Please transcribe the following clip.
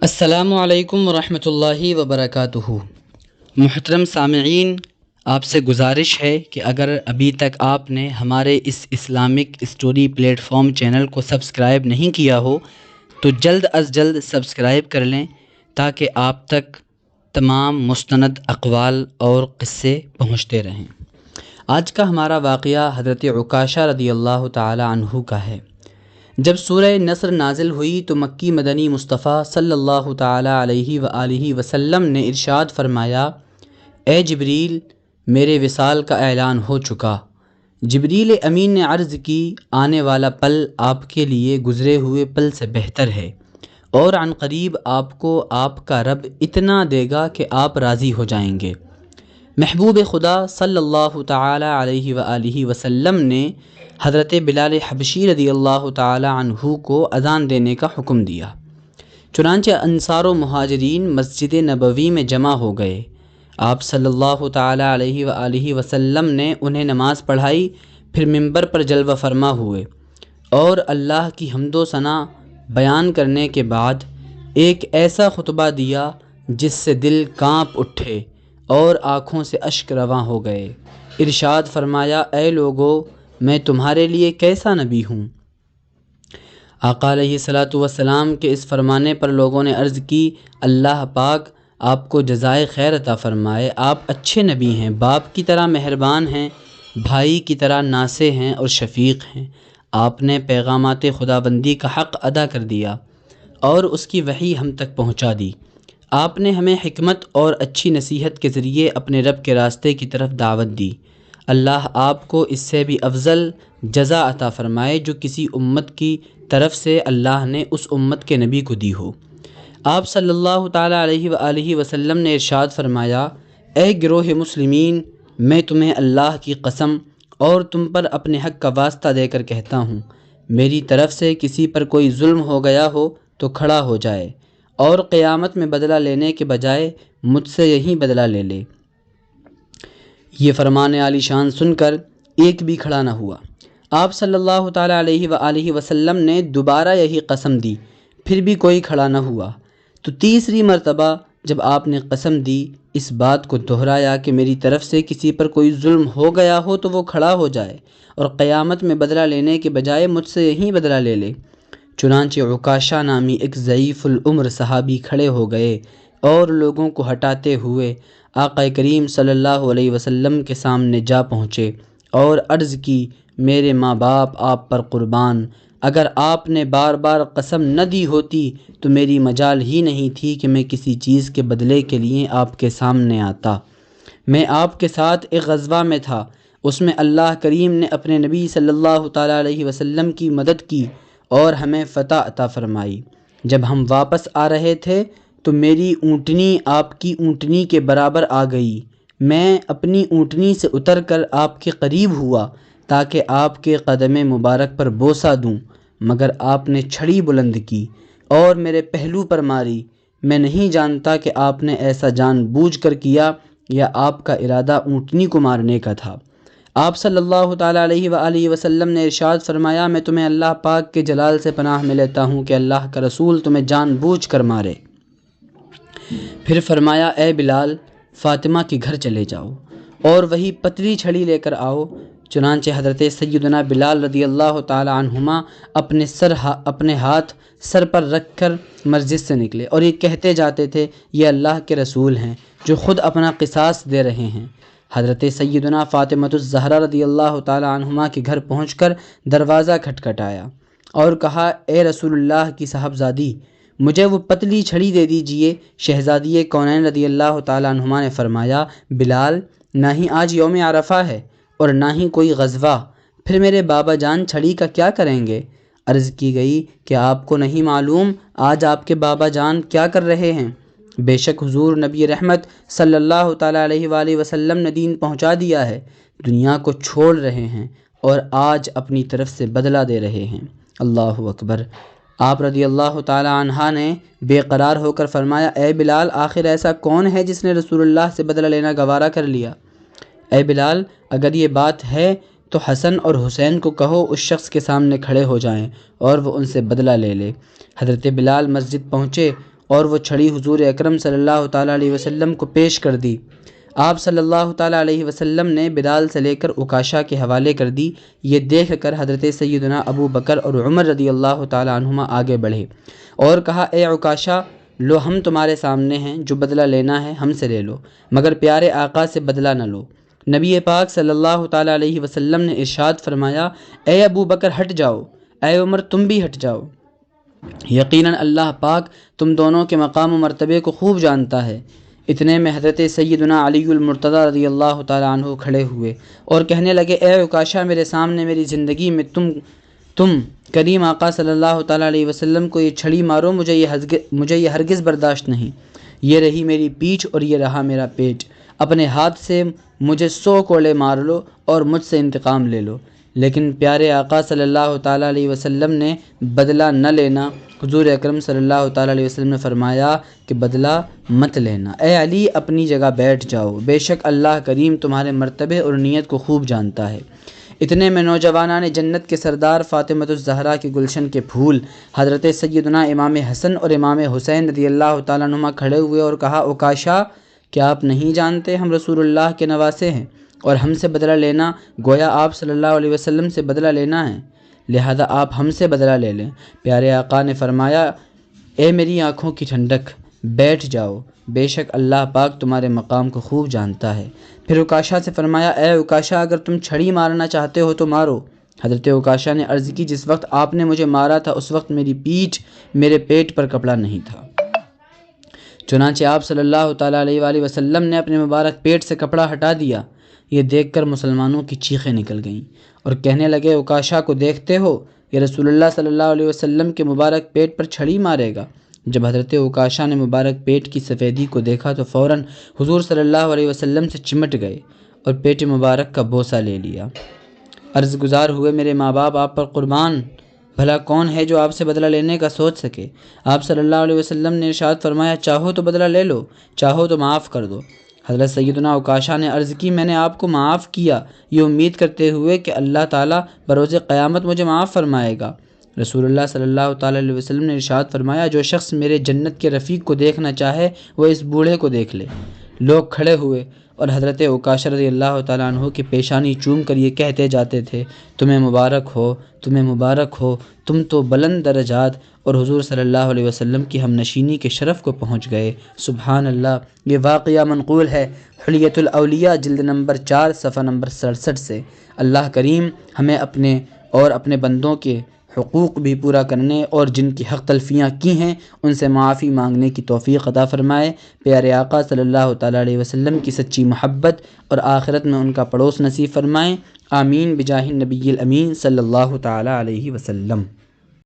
السلام علیکم ورحمۃ اللہ وبرکاتہ۔ محترم سامعین، آپ سے گزارش ہے کہ اگر ابھی تک آپ نے ہمارے اس Islamic story platform channel کو سبسکرائب نہیں کیا ہو تو جلد از جلد سبسکرائب کر لیں تاکہ آپ تک تمام مستند اقوال اور قصے پہنچتے رہیں۔ آج کا ہمارا واقعہ حضرت عکاشہ رضی اللہ تعالی عنہ کا ہے۔ جب سورہ نصر نازل ہوئی تو مکی مدنی مصطفیٰ صلی اللہ تعالی علیہ وآلہ وسلم نے ارشاد فرمایا، اے جبریل، میرے وصال کا اعلان ہو چکا۔ جبریل امین نے عرض کی، آنے والا پل آپ کے لیے گزرے ہوئے پل سے بہتر ہے، اور عن قریب آپ کو آپ کا رب اتنا دے گا کہ آپ راضی ہو جائیں گے۔ محبوب خدا صلی اللہ تعالی علیہ وآلہ وسلم نے حضرت بلال حبشی رضی اللہ تعالی عنہ کو اذان دینے کا حکم دیا۔ چنانچہ انصار و مہاجرین مسجد نبوی میں جمع ہو گئے۔ آپ صلی اللہ تعالی علیہ وآلہ وسلم نے انہیں نماز پڑھائی، پھر منبر پر جلوہ فرما ہوئے اور اللہ کی حمد و ثنا بیان کرنے کے بعد ایک ایسا خطبہ دیا جس سے دل کانپ اٹھے اور آنکھوں سے اشک رواں ہو گئے۔ ارشاد فرمایا، اے لوگو، میں تمہارے لیے کیسا نبی ہوں؟ آقا علیہ الصلاۃ والسلام کے اس فرمانے پر لوگوں نے عرض کی، اللہ پاک آپ کو جزائے خیر عطا فرمائے، آپ اچھے نبی ہیں، باپ کی طرح مہربان ہیں، بھائی کی طرح ناصح ہیں اور شفیق ہیں۔ آپ نے پیغامات خداوندی کا حق ادا کر دیا اور اس کی وحی ہم تک پہنچا دی۔ آپ نے ہمیں حکمت اور اچھی نصیحت کے ذریعے اپنے رب کے راستے کی طرف دعوت دی۔ اللہ آپ کو اس سے بھی افضل جزا عطا فرمائے جو کسی امت کی طرف سے اللہ نے اس امت کے نبی کو دی ہو۔ آپ صلی اللہ تعالی علیہ وآلہ وسلم نے ارشاد فرمایا، اے گروہ مسلمین، میں تمہیں اللہ کی قسم اور تم پر اپنے حق کا واسطہ دے کر کہتا ہوں، میری طرف سے کسی پر کوئی ظلم ہو گیا ہو تو کھڑا ہو جائے اور قیامت میں بدلہ لینے کے بجائے مجھ سے یہی بدلہ لے لے۔ یہ فرمان عالی شان سن کر ایک بھی کھڑا نہ ہوا۔ آپ صلی اللہ تعالی علیہ وآلہ وسلم نے دوبارہ یہی قسم دی، پھر بھی کوئی کھڑا نہ ہوا۔ تو تیسری مرتبہ جب آپ نے قسم دی، اس بات کو دہرایا کہ میری طرف سے کسی پر کوئی ظلم ہو گیا ہو تو وہ کھڑا ہو جائے اور قیامت میں بدلہ لینے کے بجائے مجھ سے یہی بدلہ لے لے۔ چنانچہ عکاشہ نامی ایک ضعیف العمر صحابی کھڑے ہو گئے اور لوگوں کو ہٹاتے ہوئے آقا کریم صلی اللہ علیہ وسلم کے سامنے جا پہنچے اور عرض کی، میرے ماں باپ آپ پر قربان، اگر آپ نے بار بار قسم نہ دی ہوتی تو میری مجال ہی نہیں تھی کہ میں کسی چیز کے بدلے کے لیے آپ کے سامنے آتا۔ میں آپ کے ساتھ ایک غزوہ میں تھا، اس میں اللہ کریم نے اپنے نبی صلی اللہ تعالی علیہ وسلم کی مدد کی اور ہمیں فتح عطا فرمائی۔ جب ہم واپس آ رہے تھے تو میری اونٹنی آپ کی اونٹنی کے برابر آ گئی۔ میں اپنی اونٹنی سے اتر کر آپ کے قریب ہوا تاکہ آپ کے قدم مبارک پر بوسہ دوں، مگر آپ نے چھڑی بلند کی اور میرے پہلو پر ماری۔ میں نہیں جانتا کہ آپ نے ایسا جان بوجھ کر کیا یا آپ کا ارادہ اونٹنی کو مارنے کا تھا۔ آپ صلی اللہ تعالی علیہ وآلہ وسلم نے ارشاد فرمایا، میں تمہیں اللہ پاک کے جلال سے پناہ میں لیتا ہوں کہ اللہ کا رسول تمہیں جان بوجھ کر مارے۔ پھر فرمایا، اے بلال، فاطمہ کے گھر چلے جاؤ اور وہی پتلی چھڑی لے کر آؤ۔ چنانچہ حضرت سیدنا بلال رضی اللہ تعالی عنہما اپنے ہاتھ سر پر رکھ کر مسجد سے نکلے اور یہ کہتے جاتے تھے، یہ اللہ کے رسول ہیں جو خود اپنا قصاص دے رہے ہیں۔ حضرت سیدنا فاطمہ الزہرا رضی اللہ تعالی عنہما کے گھر پہنچ کر دروازہ کھٹکھٹایا اور کہا، اے رسول اللہ کی صاحبزادی، مجھے وہ پتلی چھڑی دے دیجئے۔ شہزادی کونین رضی اللہ تعالی عنہما نے فرمایا، بلال، نہ ہی آج یوم عرفہ ہے اور نہ ہی کوئی غزوہ، پھر میرے بابا جان چھڑی کا کیا کریں گے؟ عرض کی گئی کہ آپ کو نہیں معلوم آج آپ کے بابا جان کیا کر رہے ہیں؟ بے شک حضور نبی رحمت صلی اللہ تعالی علیہ وآلہ وسلم نے دین پہنچا دیا ہے، دنیا کو چھوڑ رہے ہیں اور آج اپنی طرف سے بدلہ دے رہے ہیں۔ اللہ اکبر۔ آپ رضی اللہ تعالی عنہ نے بے قرار ہو کر فرمایا، اے بلال، آخر ایسا کون ہے جس نے رسول اللہ سے بدلہ لینا گوارا کر لیا؟ اے بلال، اگر یہ بات ہے تو حسن اور حسین کو کہو اس شخص کے سامنے کھڑے ہو جائیں اور وہ ان سے بدلہ لے لے۔ حضرت بلال مسجد پہنچے اور وہ چھڑی حضور اکرم صلی اللہ تعالیٰ علیہ وسلم کو پیش کر دی۔ آپ صلی اللہ تعالیٰ علیہ وسلم نے بلال سے لے کر عکاشہ کے حوالے کر دی۔ یہ دیکھ کر حضرت سیدنا ابو بکر اور عمر رضی اللہ تعالیٰ عنہما آگے بڑھے اور کہا، اے عکاشہ، لو ہم تمہارے سامنے ہیں، جو بدلہ لینا ہے ہم سے لے لو، مگر پیارے آقا سے بدلہ نہ لو۔ نبی پاک صلی اللہ تعالیٰ علیہ وسلم نے ارشاد فرمایا، اے ابو بکر ہٹ جاؤ، اے عمر تم بھی ہٹ جاؤ، یقیناً اللہ پاک تم دونوں کے مقام و مرتبے کو خوب جانتا ہے۔ اتنے میں حضرت سیدنا علی المرتضیٰ رضی اللہ تعالیٰ عنہ کھڑے ہوئے اور کہنے لگے، اے عکاشہ، میرے سامنے میری زندگی میں تم کریم آقا صلی اللہ تعالیٰ علیہ وسلم کو یہ چھڑی مارو، مجھے یہ ہرگز برداشت نہیں۔ یہ رہی میری پیٹھ اور یہ رہا میرا پیٹ، اپنے ہاتھ سے مجھے 100 کوڑے مار لو اور مجھ سے انتقام لے لو، لیکن پیارے آقا صلی اللہ تعالیٰ علیہ وسلم نے بدلہ نہ لینا۔ حضور اکرم صلی اللہ تعالیٰ علیہ وسلم نے فرمایا کہ بدلہ مت لینا، اے علی اپنی جگہ بیٹھ جاؤ، بے شک اللہ کریم تمہارے مرتبے اور نیت کو خوب جانتا ہے۔ اتنے میں نوجوانان جنت کے سردار فاطمۃ الزہرا کے گلشن کے پھول حضرت سیدنا امام حسن اور امام حسین رضی اللہ تعالیٰ عنہما کھڑے ہوئے اور کہا، عکاشہ، کیا آپ نہیں جانتے ہم رسول اللہ کے نواسے ہیں اور ہم سے بدلہ لینا گویا آپ صلی اللہ علیہ وسلم سے بدلہ لینا ہے، لہذا آپ ہم سے بدلہ لے لیں۔ پیارے آقا نے فرمایا، اے میری آنکھوں کی ٹھنڈک، بیٹھ جاؤ، بے شک اللہ پاک تمہارے مقام کو خوب جانتا ہے۔ پھر عکاشہ سے فرمایا، اے عکاشہ، اگر تم چھڑی مارنا چاہتے ہو تو مارو۔ حضرت عکاشہ نے عرض کی، جس وقت آپ نے مجھے مارا تھا اس وقت میری پیٹھ میرے پیٹ پر کپڑا نہیں تھا۔ چنانچہ آپ صلی اللہ تعالیٰ علیہ وآلہ وسلم نے اپنے مبارک پیٹ سے کپڑا ہٹا دیا۔ یہ دیکھ کر مسلمانوں کی چیخیں نکل گئیں اور کہنے لگے، عکاشہ کو دیکھتے ہو، یہ رسول اللہ صلی اللہ علیہ وسلم کے مبارک پیٹ پر چھڑی مارے گا۔ جب حضرت عکاشہ نے مبارک پیٹ کی سفیدی کو دیکھا تو فوراً حضور صلی اللہ علیہ وسلم سے چمٹ گئے اور پیٹ مبارک کا بوسہ لے لیا۔ عرض گزار ہوئے، میرے ماں باپ آپ پر قربان، بھلا کون ہے جو آپ سے بدلہ لینے کا سوچ سکے؟ آپ صلی اللہ علیہ وسلم نے ارشاد فرمایا، چاہو تو بدلہ لے لو، چاہو تو معاف کر دو۔ حضرت سیدنا عکاشہ نے عرض کی، میں نے آپ کو معاف کیا یہ امید کرتے ہوئے کہ اللہ تعالیٰ بروز قیامت مجھے معاف فرمائے گا۔ رسول اللہ صلی اللہ تعالیٰ علیہ وسلم نے ارشاد فرمایا، جو شخص میرے جنت کے رفیق کو دیکھنا چاہے وہ اس بوڑھے کو دیکھ لے۔ لوگ کھڑے ہوئے اور حضرت عکاشہ رضی اللہ تعالیٰ عنہ کی پیشانی چوم کر یہ کہتے جاتے تھے، تمہیں مبارک ہو، تمہیں مبارک ہو، تم تو بلند درجات اور حضور صلی اللہ علیہ وسلم کی ہم نشینی کے شرف کو پہنچ گئے۔ سبحان اللہ۔ یہ واقعہ منقول ہے حلیۃ الاولیاء جلد نمبر 4 صفحہ نمبر 67 سے۔ اللہ کریم ہمیں اپنے بندوں کے حقوق بھی پورا کرنے اور جن کی حق تلفیاں کی ہیں ان سے معافی مانگنے کی توفیق عطا فرمائے۔ پیارے آقا صلی اللہ تعالیٰ علیہ وسلم کی سچی محبت اور آخرت میں ان کا پڑوس نصیب فرمائیں۔ آمین بجاہ النبی الامین صلی اللہ تعالیٰ علیہ وسلم۔